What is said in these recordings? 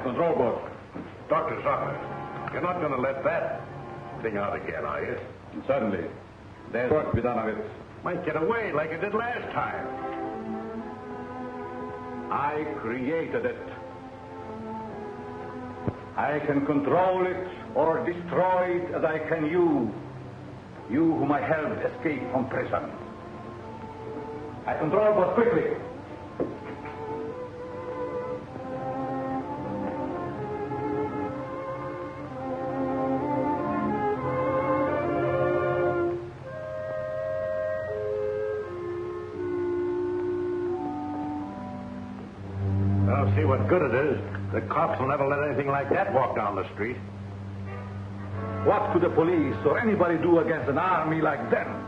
Control board. Dr. Zorka, you're not going to let that thing out again, are you? Certainly. There's work to be done of it. Might get away like it did last time. I created it. I can control it or destroy it as I can you. You whom I helped escape from prison. I control both quickly. I'll see what good it is. The cops will never let anything like that walk down the street. What could the police or anybody do against an army like them?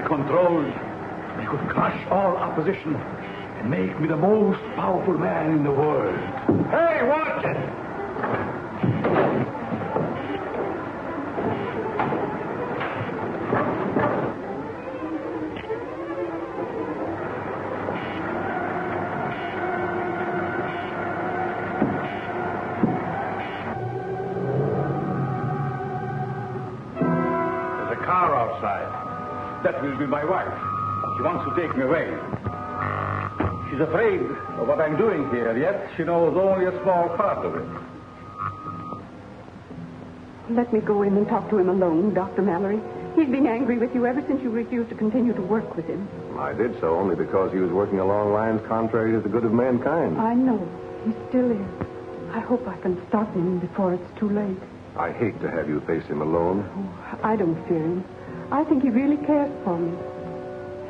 Controlled, I could crush all opposition and make me the most powerful man in the world. Hey, watch it! There's a car outside. That will be my wife. She wants to take me away. She's afraid of what I'm doing here, yet she knows only a small part of it. Let me go in and talk to him alone, Dr. Mallory. He's been angry with you ever since you refused to continue to work with him. I did so only because he was working along lines contrary to the good of mankind. I know. He still is. I hope I can stop him before it's too late. I hate to have you face him alone. Oh, I don't fear him. I think he really cares for me.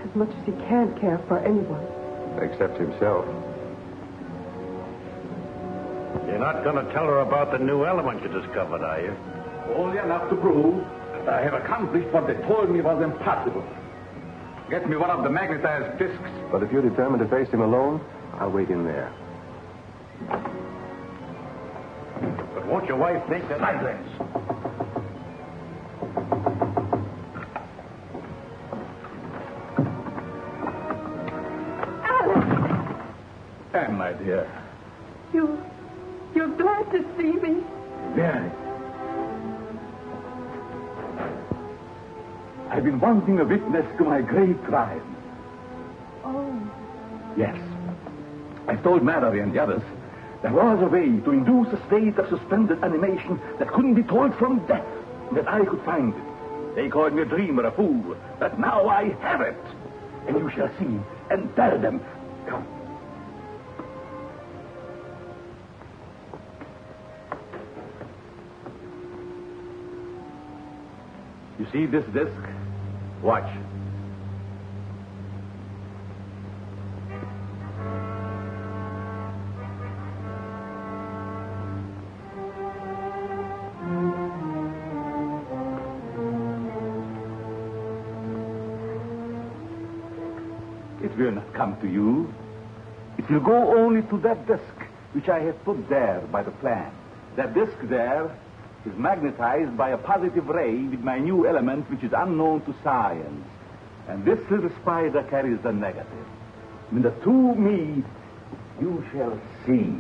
As much as he can care for anyone. Except himself. You're not going to tell her about the new element you discovered, are you? Only enough to prove that I have accomplished what they told me was impossible. Get me one of the magnetized discs. But if you're determined to face him alone, I'll wait in there. But won't your wife think that... Silence! Anne, my dear. You're glad to see me? Very. I've been wanting a witness to my great crime. Oh. Yes. I told Mallory and the others there was a way to induce a state of suspended animation that couldn't be told from death, that I could find it. They called me a dreamer, a fool, but now I have it. And you shall see and tell them. Come. You see this disc? Watch. It will not come to you. It will go only to that disc which I have put there by the plan. That disc there is magnetized by a positive ray with my new element which is unknown to science. And this little spider carries the negative. When the two meet, you shall see.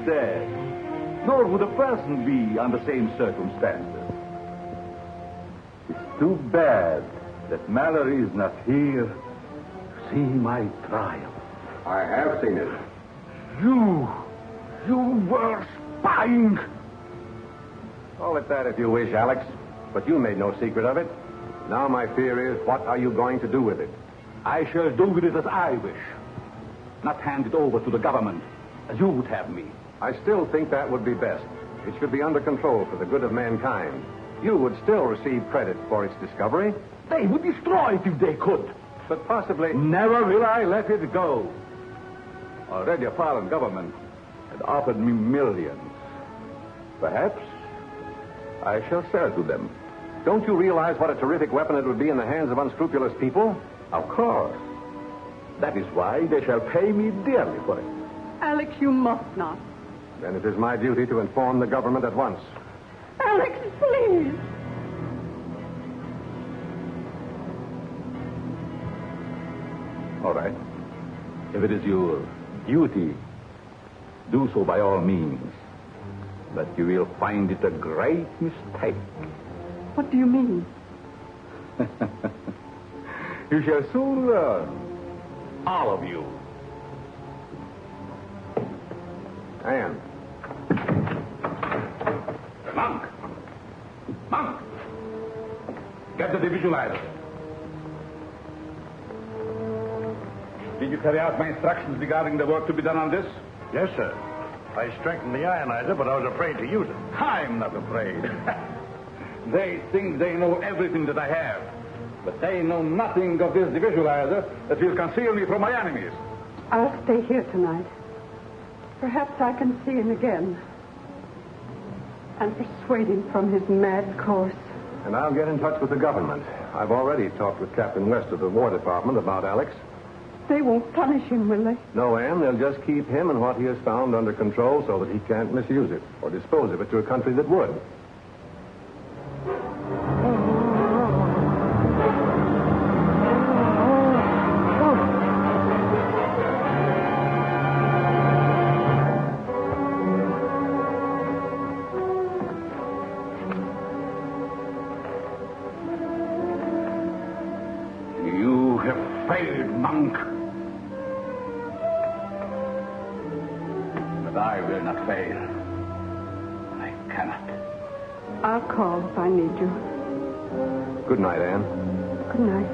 dead. Nor would a person be under the same circumstances. It's too bad that Mallory is not here to see my triumph. I have seen it. You were spying. Call it that if you wish, Alex. But you made no secret of it. Now my fear is, what are you going to do with it? I shall do with it as I wish. Not hand it over to the government, as you would have me. I still think that would be best. It should be under control for the good of mankind. You would still receive credit for its discovery. They would destroy it if they could. But possibly... Never will I let it go. Already a fallen government had offered me millions. Perhaps I shall sell to them. Don't you realize what a terrific weapon it would be in the hands of unscrupulous people? Of course. That is why they shall pay me dearly for it. Alex, you must not. Then it is my duty to inform the government at once. Alex, please. All right. If it is your duty, do so by all means. But you will find it a great mistake. What do you mean? You shall soon learn. All of you. Anne. Monk! Get the visualizer. Did you carry out my instructions regarding the work to be done on this? Yes, sir. I strengthened the ionizer, but I was afraid to use it. I'm not afraid. They think they know everything that I have. But they know nothing of this visualizer that will conceal me from my enemies. I'll stay here tonight. Perhaps I can see him again. And persuade him from his mad course. And I'll get in touch with the government. I've already talked with Captain West of the War Department about Alex. They won't punish him, will they? No, Anne, they'll just keep him and what he has found under control so that he can't misuse it or dispose of it to a country that would. You have failed, monk. But I will not fail. I cannot. I'll call if I need you. Good night, Anne. Good night.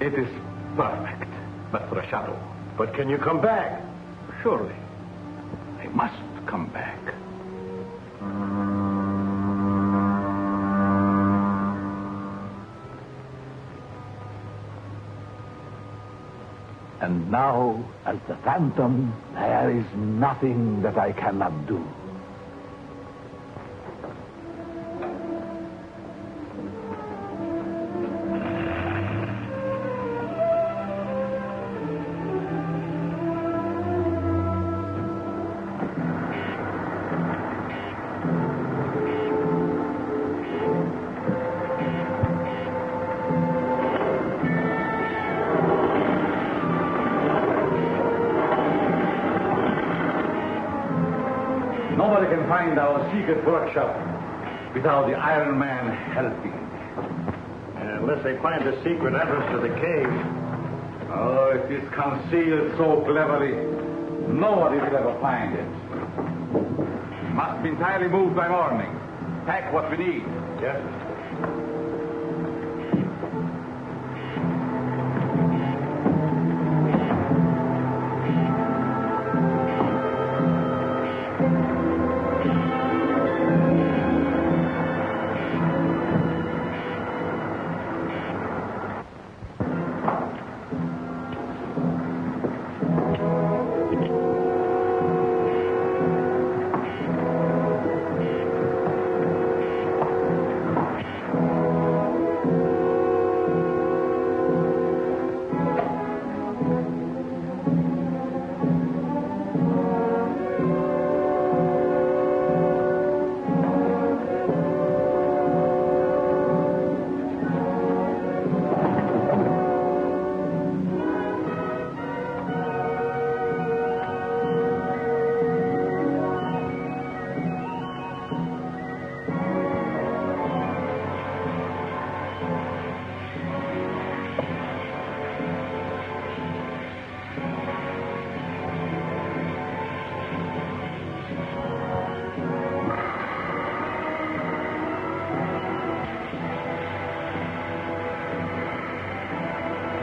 It is perfect, but for a shadow. But can you come back? Surely. I must come back. And now, as the Phantom, there is nothing that I cannot do. Nobody can find our secret workshop without the Iron Man helping. Unless they find the secret entrance to the cave. Oh, it is concealed so cleverly, nobody will ever find it. Must be entirely moved by morning. Pack what we need. Yes.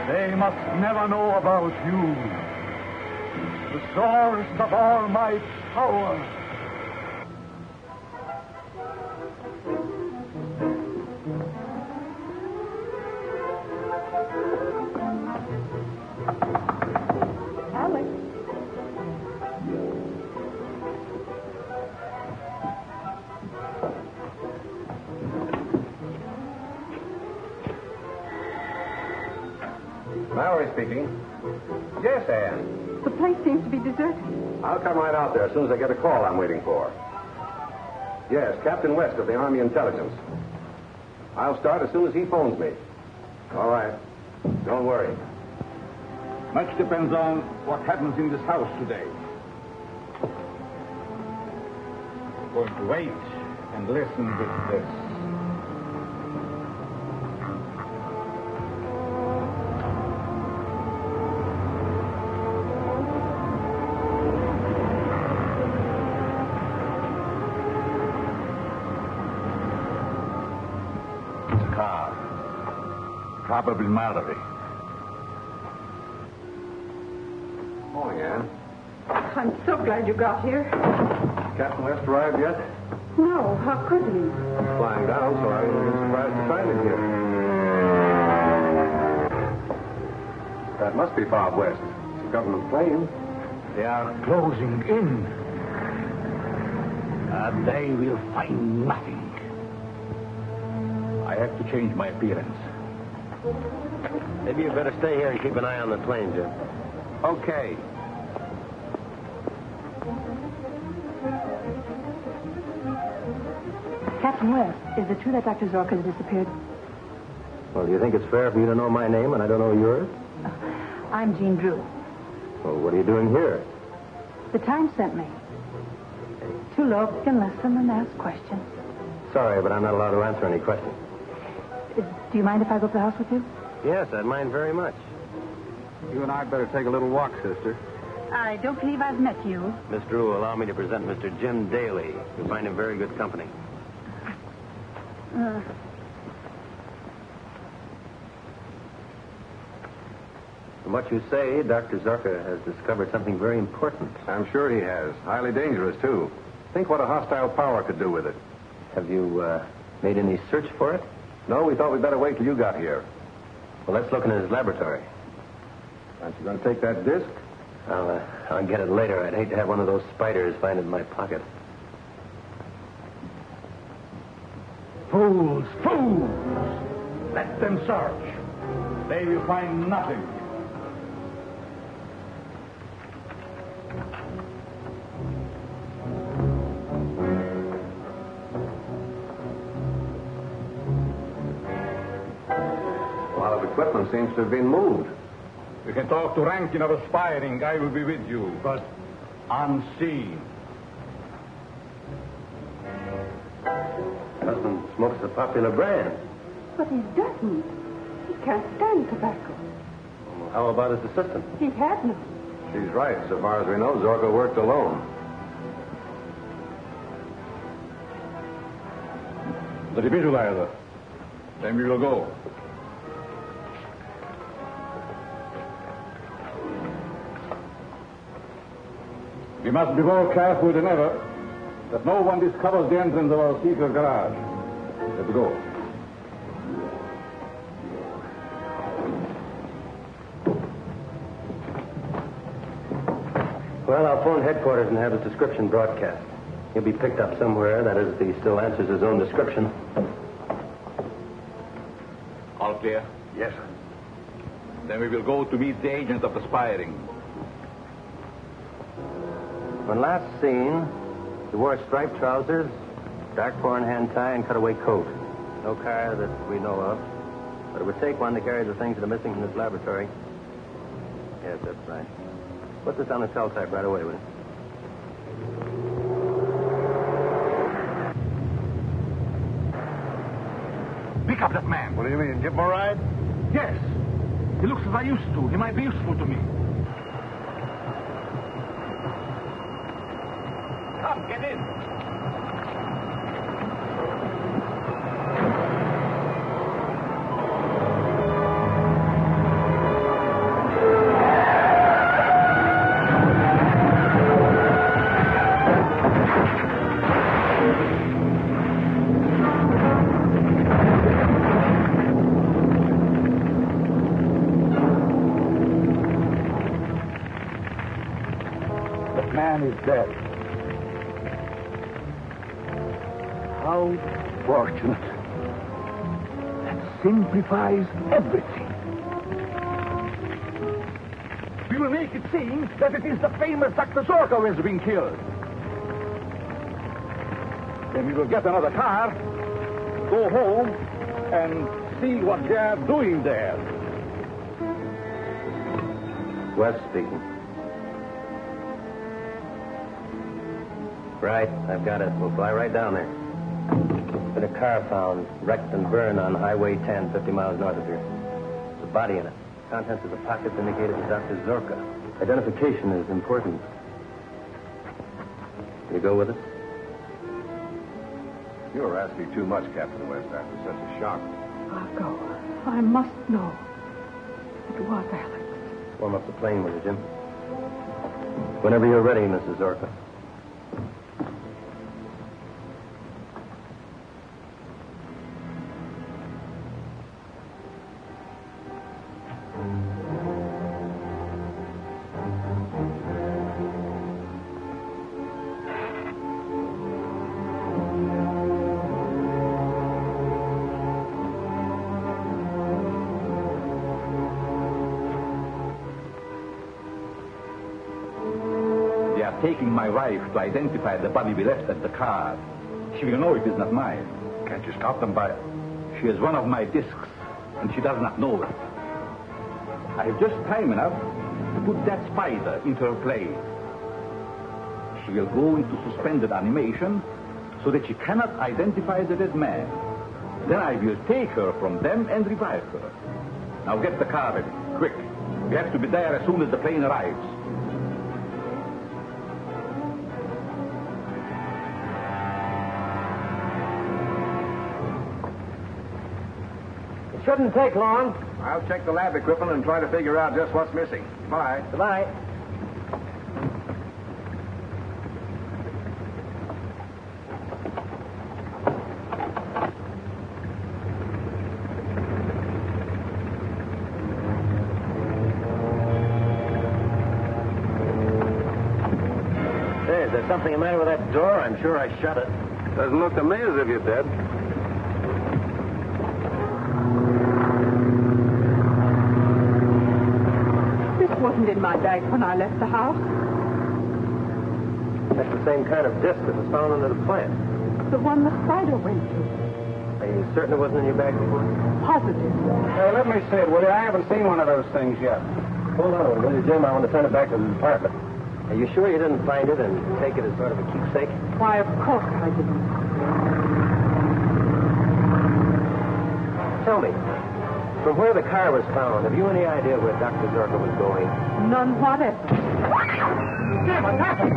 They must never know about you. The source of all my power. Alex. Mallory speaking. Yes, Anne. The place seems to be deserted. I'll come right out there as soon as I get a call I'm waiting for. Yes, Captain West of the Army Intelligence. I'll start as soon as he phones me. All right. Don't worry. Much depends on what happens in this house today. I'm going to wait and listen with this. It's a car. Probably Mallory. Morning, Anne. I'm so glad you got here. Captain West arrived yet? No, how could he? He's flying down, so I wouldn't be surprised to find him here. That must be Bob West. It's a government plane. They are closing in. They will find nothing. I have to change my appearance. Maybe you better stay here and keep an eye on the plane, Jim. Okay. Captain West, is it true that Dr. Zorka has disappeared? Well, do you think it's fair for you to know my name and I don't know yours? I'm Jean Drew. Well, what are you doing here? The Times sent me. To look and listen and ask questions. Sorry, but I'm not allowed to answer any questions. Do you mind if I go up to the house with you? Yes, I'd mind very much. You and I'd better take a little walk, sister. I don't believe I've met you. Miss Drew, allow me to present Mr. Jim Daly. You'll find him very good company. From what you say, Dr. Zorka has discovered something very important. I'm sure he has. Highly dangerous, too. Think what a hostile power could do with it. Have you made any search for it? No, we thought we'd better wait till you got here. Well, let's look in his laboratory. Aren't you going to take that disc? I'll get it later. I'd hate to have one of those spiders find it in my pocket. Fools, fools! Let them search. They will find nothing. A lot of equipment seems to have been moved. You can talk to Rankin of Aspiring. I will be with you, but unseen. Husband smokes a popular brand. But he doesn't. He can't stand tobacco. Well, how about his assistant? He had none. She's right. So far as we know, Zorka worked alone. The visualizer. Then we will go. We must be more careful than ever that no one discovers the entrance of our secret garage. Let's go. Well, I'll phone headquarters and have his description broadcast. He'll be picked up somewhere. That is, if he still answers his own description. All clear? Yes, sir. Then we will go to meet the agent of Aspiring. When last seen, he wore striped trousers, dark four-in-hand tie, and cutaway coat. No car that we know of. But it would take one to carry the things that are missing from this laboratory. Yes, that's right. Put this on the cell type right away, will you? Pick up that man. What do you mean? Give him a ride? Yes. He looks as I used to. He might be useful to me. Come, get in. man is dead. How fortunate. That simplifies everything. We will make it seem that it is the famous Dr. Zorka who has been killed. Then we will get another car, go home, and see what they are doing there. West speaking. Right, I've got it. We'll fly right down there. Been a car found, wrecked and burned on Highway 10, 50 miles north of here. There's a body in it. Contents of the pockets indicated as Dr. Zorka. Identification is important. You go with us? You're asking too much, Captain West, after such a shock. I'll go. I must know. It was Alex. Warm up the plane, will you, Jim? Whenever you're ready, Mrs. Zorka. Taking my wife to identify the body we left at the car. She will know it is not mine. Can't you stop them by... She is one of my discs, and she does not know it. I have just time enough to put that spider into her place. She will go into suspended animation so that she cannot identify the dead man. Then I will take her from them and revive her. Now get the car ready, quick. We have to be there as soon as the plane arrives. Shouldn't take long. I'll check the lab equipment and try to figure out just what's missing. Bye. Goodbye. Hey, is there something the matter with that door? I'm sure I shut it. Doesn't look to me as if you did. Wasn't in my bag when I left the house. That's the same kind of disc that was found under the plant. The one the spider went to. Are you certain it wasn't in your bag before? Positive. Hey, let me see it, will you? I haven't seen one of those things yet. Hold on, will you, Jim? I want to turn it back to the department. Are you sure you didn't find it and take it as sort of a keepsake? Why, of course I didn't. Tell me, from where the car was found, have you any idea where Dr. Zorka was going? None whatever. Jim, what's happened?